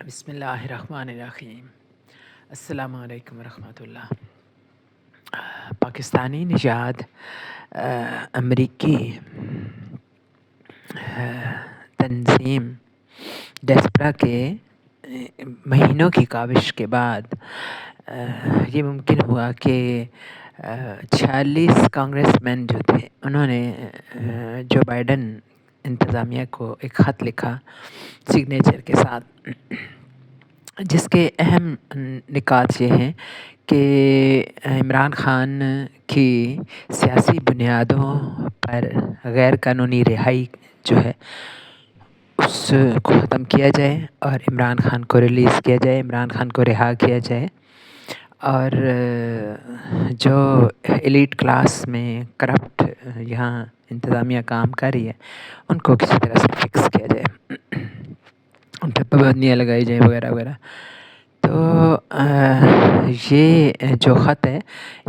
بسم اللہ الرحمن الرحیم۔ السلام علیکم ورحمۃ اللہ۔ پاکستانی نژاد امریکی تنظیم ڈیسپرا کے مہینوں کی کاوش کے بعد یہ ممکن ہوا کہ 46 کانگریس مین جو تھے انہوں نے جو بائیڈن انتظامیہ کو ایک خط لکھا سگنیچر کے ساتھ، جس کے اہم نکات یہ ہیں کہ عمران خان کی سیاسی بنیادوں پر غیر قانونی رہائی جو ہے اس کو ختم کیا جائے اور عمران خان کو ریلیز کیا جائے، عمران خان کو رہا کیا جائے، اور جو ایلیٹ کلاس میں کرپٹ یہاں انتظامیہ کام کر رہی ہے ان کو کسی طرح سے فکس کیا جائے، ان پہ پابندیاں لگائی جائیں وغیرہ وغیرہ۔ تو یہ جو خط ہے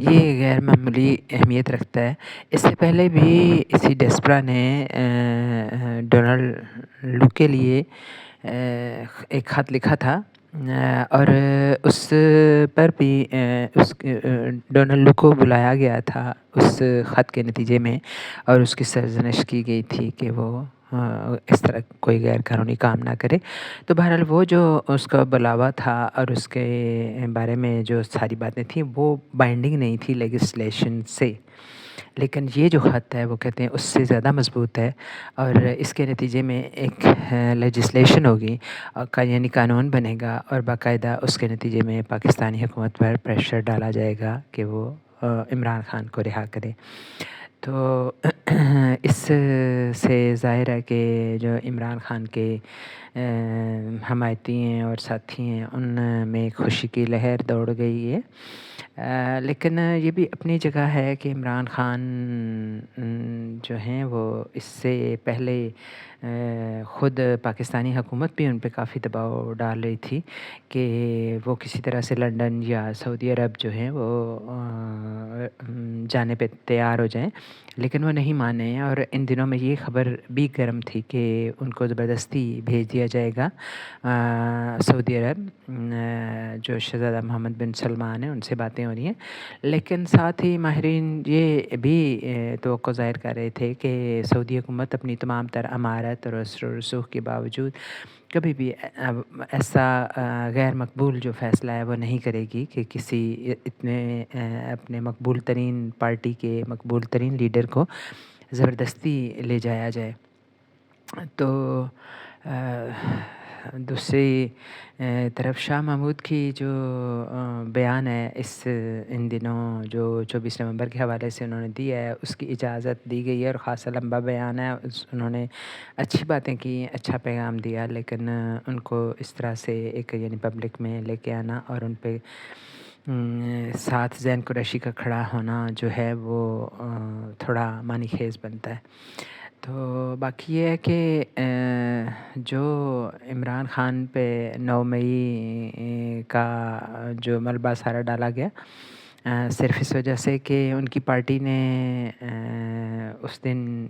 یہ غیر معمولی اہمیت رکھتا ہے۔ اس سے پہلے بھی اسی ڈیسپرا نے ڈونلڈ لو کے لیے ایک خط لکھا تھا، اور اس پر بھی ڈونلڈ لو کو بلایا گیا تھا اس خط کے نتیجے میں، اور اس کی سرزنش کی گئی تھی کہ وہ اس طرح کوئی غیر قانونی کام نہ کرے۔ تو بہرحال وہ جو اس کا بلاوا تھا اور اس کے بارے میں جو ساری باتیں تھیں وہ بائنڈنگ نہیں تھی لیجسلیشن سے، لیکن یہ جو خط ہے وہ کہتے ہیں اس سے زیادہ مضبوط ہے، اور اس کے نتیجے میں ایک لیجسلیشن ہوگی یعنی قانون بنے گا، اور باقاعدہ اس کے نتیجے میں پاکستانی حکومت پر پریشر ڈالا جائے گا کہ وہ عمران خان کو رہا کرے۔ تو اس سے ظاہر ہے کہ جو عمران خان کے حمایتی ہیں اور ساتھی ہیں ان میں خوشی کی لہر دوڑ گئی ہے، لیکن یہ بھی اپنی جگہ ہے کہ عمران خان جو ہیں وہ اس سے پہلے خود پاکستانی حکومت بھی ان پہ کافی دباؤ ڈال رہی تھی کہ وہ کسی طرح سے لنڈن یا سعودی عرب جو ہیں وہ جانے پہ تیار ہو جائیں، لیکن وہ نہیں مانے، اور ان دنوں میں یہ خبر بھی گرم تھی کہ ان کو زبردستی بھیج دیا جائے گا سعودی عرب۔ جو شہزادہ محمد بن سلمان ہیں ان سے باتیں ہو رہی ہیں، لیکن ساتھ ہی ماہرین یہ بھی توقع ظاہر کر رہے تھے کہ سعودی حکومت اپنی تمام تر امارت اور اثر و رسوخ کے باوجود کبھی بھی ایسا غیر مقبول جو فیصلہ ہے وہ نہیں کرے گی کہ کسی اتنے اپنے مقبول ترین پارٹی کے مقبول ترین لیڈر کو زبردستی لے جایا جائے۔ تو دوسری طرف شاہ محمود کی جو بیان ہے ان دنوں جو 24 نومبر کے حوالے سے انہوں نے دیا ہے اس کی اجازت دی گئی ہے، اور خاصا لمبا بیان ہے، انہوں نے اچھی باتیں کی، اچھا پیغام دیا، لیکن ان کو اس طرح سے ایک یعنی پبلک میں لے کے آنا اور ان پہ ساتھ ذہن قریشی کا کھڑا ہونا جو ہے وہ تھوڑا معنی خیز بنتا ہے۔ تو باقی یہ ہے کہ جو عمران خان پہ 9 مئی کا جو ملبہ سارا ڈالا گیا صرف اس وجہ سے کہ ان کی پارٹی نے اس دن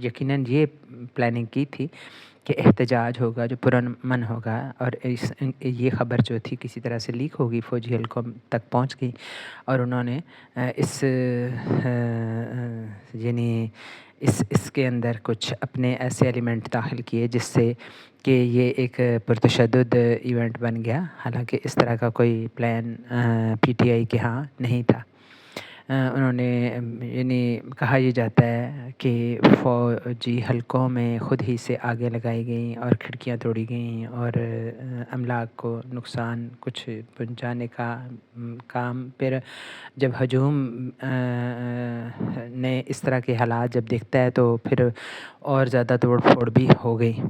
یقیناً یہ پلاننگ کی تھی کہ احتجاج ہوگا جو پرامن ہوگا، اور یہ خبر جو تھی کسی طرح سے لیک ہوگی، فوجی حلقوں تک پہنچ گئی، اور انہوں نے اس یعنی اس کے اندر کچھ اپنے ایسے ایلیمنٹ داخل کیے جس سے کہ یہ ایک پرتشدد ایونٹ بن گیا، حالانکہ اس طرح کا کوئی پلان پی ٹی آئی کے ہاں نہیں تھا۔ انہوں نے یعنی کہا یہ جاتا ہے کہ فوجی حلقوں میں خود ہی سے آگیں لگائی گئیں اور کھڑکیاں توڑی گئیں، اور املاک کو نقصان کچھ پہنچانے کا کام، پھر جب ہجوم نے اس طرح کے حالات جب دیکھتا ہے تو پھر اور زیادہ توڑ پھوڑ بھی ہو گئی۔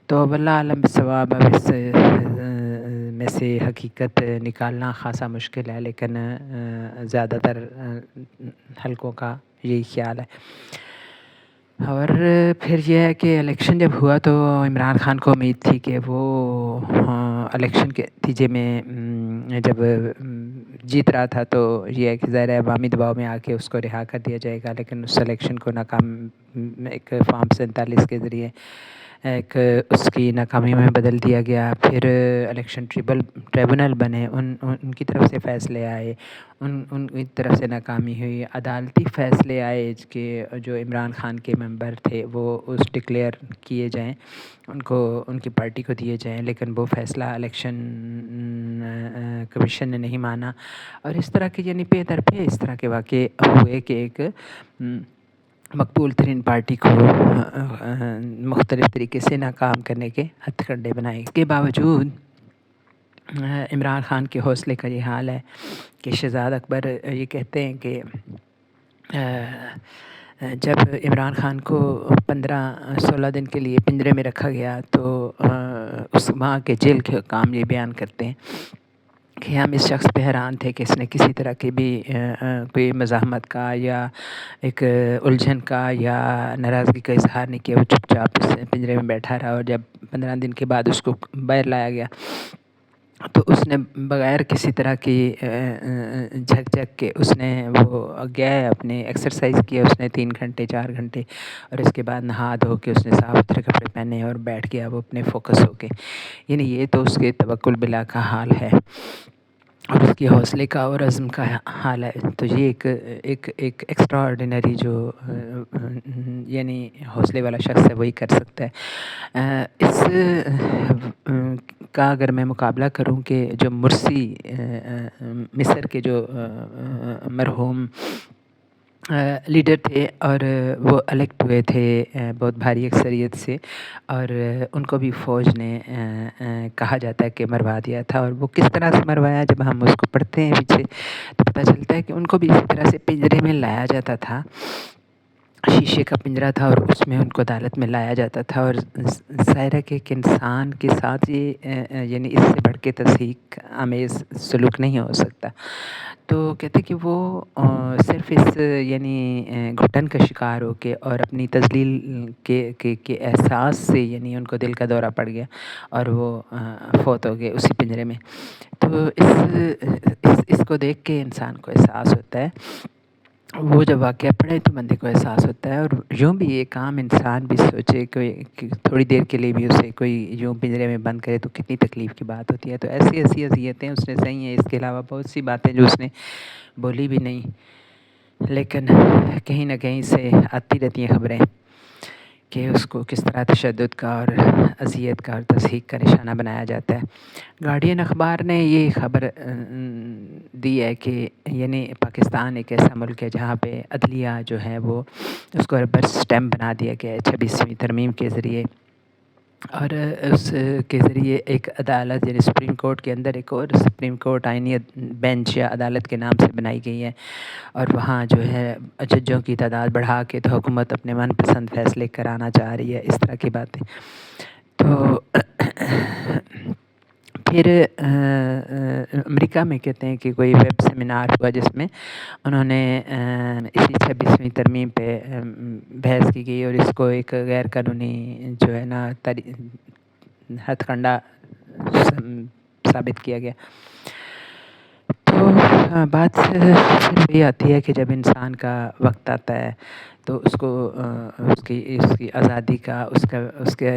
تو واللہ عالم بالصواب، اب اس میں سے حقیقت نکالنا خاصا مشکل ہے، لیکن زیادہ تر حلقوں کا یہی خیال ہے۔ اور پھر یہ ہے کہ الیکشن جب ہوا تو عمران خان کو امید تھی کہ وہ الیکشن کے نتیجے میں جب جیت رہا تھا تو یہ ہے کہ ظاہر ہے عوامی دباؤ میں آ کے اس کو رہا کر دیا جائے گا، لیکن اس الیکشن کو ناکام ایک فارم 47 کے ذریعے ایک اس کی ناکامی میں بدل دیا گیا. پھر الیکشن ٹریبونل بنے، ان کی طرف سے فیصلے آئے، ان کی طرف سے ناکامی ہوئی. عدالتی فیصلے آئے کہ جو عمران خان کے ممبر تھے وہ اس ڈکلیئر کیے جائیں، ان کی پارٹی کو دیے جائیں، لیکن وہ فیصلہ الیکشن کمیشن نے نہیں مانا. اور اس طرح کے یعنی پے در پہ اس طرح کے واقعے ہوئے کہ ایک مقبول ترین پارٹی کو مختلف طریقے سے ناکام کرنے کے ہتھ کنڈے بنائے. اس کے باوجود عمران خان کے حوصلے کا یہ حال ہے کہ شہزاد اکبر یہ کہتے ہیں کہ جب عمران خان کو 15-16 دن کے لیے پنجرے میں رکھا گیا تو اس وہاں کے جیل کے حکام یہ بیان کرتے ہیں کہ ہم اس شخص پہ حیران تھے کہ اس نے کسی طرح کی بھی کوئی مزاحمت کا یا ایک الجھن کا یا ناراضگی کا اظہار نہیں کیا. وہ چپ چاپ اس پنجرے میں بیٹھا رہا، اور جب 15 دن کے بعد اس کو باہر لایا گیا تو اس نے بغیر کسی طرح کی جھک کے اس نے وہ گیا اپنے ایکسرسائز کیا. اس نے 3 گھنٹے 4 گھنٹے، اور اس کے بعد نہا دھو کے اس نے صاف ستھرے کپڑے پہنے اور بیٹھ گیا وہ اپنے فوکس ہو کے. یعنی یہ تو اس کے توکل باللہ کا حال ہے اور اس کے حوصلے کا اور عزم کا حال ہے. تو یہ ایک ایکسٹرا آرڈینری جو یعنی حوصلے والا شخص ہے وہی کر سکتا ہے. اس کا اگر میں مقابلہ کروں کہ جو مرسی مصر کے جو مرحوم لیڈر تھے اور وہ الیکٹ ہوئے تھے بہت بھاری اکثریت سے، اور ان کو بھی فوج نے کہا جاتا ہے کہ مروا دیا تھا. اور وہ کس طرح سے مروایا، جب ہم اس کو پڑھتے ہیں پیچھے تو پتہ چلتا ہے کہ ان کو بھی اسی طرح سے پنجرے میں لایا جاتا تھا. شیشے کا پنجرا تھا اور اس میں ان کو عدالت میں لایا جاتا تھا. اور ظاہر ہے کہ ایک انسان کے ساتھ یہ یعنی اس سے بڑھ کے تصحیق آمیز سلوک نہیں ہو سکتا. تو کہتے کہ وہ صرف اس یعنی گھٹن کا شکار ہو کے اور اپنی تذلیل کے احساس سے یعنی ان کو دل کا دورہ پڑ گیا اور وہ فوت ہو گئے اسی پنجرے میں. تو اس کو دیکھ کے انسان کو احساس ہوتا ہے، وہ جب واقعہ پڑھے تو بندے کو احساس ہوتا ہے. اور یوں بھی ایک عام انسان بھی سوچے کہ تھوڑی دیر کے لیے بھی اسے کوئی یوں پنجرے میں بند کرے تو کتنی تکلیف کی بات ہوتی ہے. تو ایسی اذیتیں اس نے سہی ہیں. اس کے علاوہ بہت سی باتیں جو اس نے بولی بھی نہیں، لیکن کہیں نہ کہیں سے آتی رہتی ہیں خبریں کہ اس کو کس طرح تشدد کا اور اذیت کا اور تضحیک کا نشانہ بنایا جاتا ہے. گارڈین اخبار نے یہ خبر دی ہے کہ یعنی پاکستان ایک ایسا ملک ہے جہاں پہ عدلیہ جو ہے وہ اس کو ربر اسٹیمپ بنا دیا گیا ہے 26ویں ترمیم کے ذریعے. اور اس کے ذریعے ایک عدالت یعنی سپریم کورٹ کے اندر ایک اور سپریم کورٹ آئینی بینچ یا عدالت کے نام سے بنائی گئی ہے، اور وہاں جو ہے ججوں کی تعداد بڑھا کے تو حکومت اپنے من پسند فیصلے کرانا چاہ رہی ہے. اس طرح کی باتیں. تو پھر امریکہ میں کہتے ہیں کہ کوئی ویب سیمینار ہوا جس میں انہوں نے اسی 26ویں ترمیم پہ بحث کی گئی اور اس کو ایک غیر قانونی جو ہے نا ہتھ کنڈا ثابت کیا گیا. تو بات پھر وہی آتی ہے کہ جب انسان کا وقت آتا ہے تو اس کو اس کی آزادی کا اس کے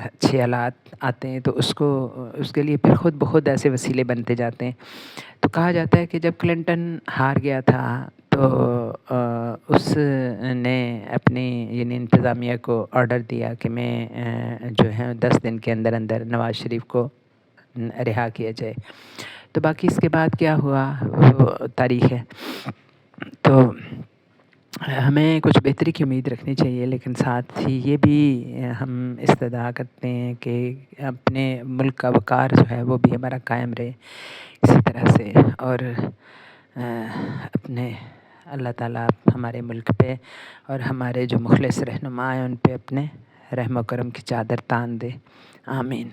اچھے حالات آتے ہیں تو اس کے لیے پھر خود بخود ایسے وسیلے بنتے جاتے ہیں. تو کہا جاتا ہے کہ جب کلنٹن ہار گیا تھا تو اس نے اپنی یعنی انتظامیہ کو آرڈر دیا کہ میں جو ہے 10 دن کے اندر اندر نواز شریف کو رہا کیا جائے. تو باقی اس کے بعد کیا ہوا وہ تاریخ ہے. تو ہمیں کچھ بہتری کی امید رکھنی چاہیے، لیکن ساتھ ہی یہ بھی ہم استدعا کرتے ہیں کہ اپنے ملک کا وقار جو ہے وہ بھی ہمارا قائم رہے اسی طرح سے. اور اپنے اللہ تعالیٰ ہمارے ملک پہ اور ہمارے جو مخلص رہنما ہیں ان پہ اپنے رحم و کرم کی چادر تان دے. آمین.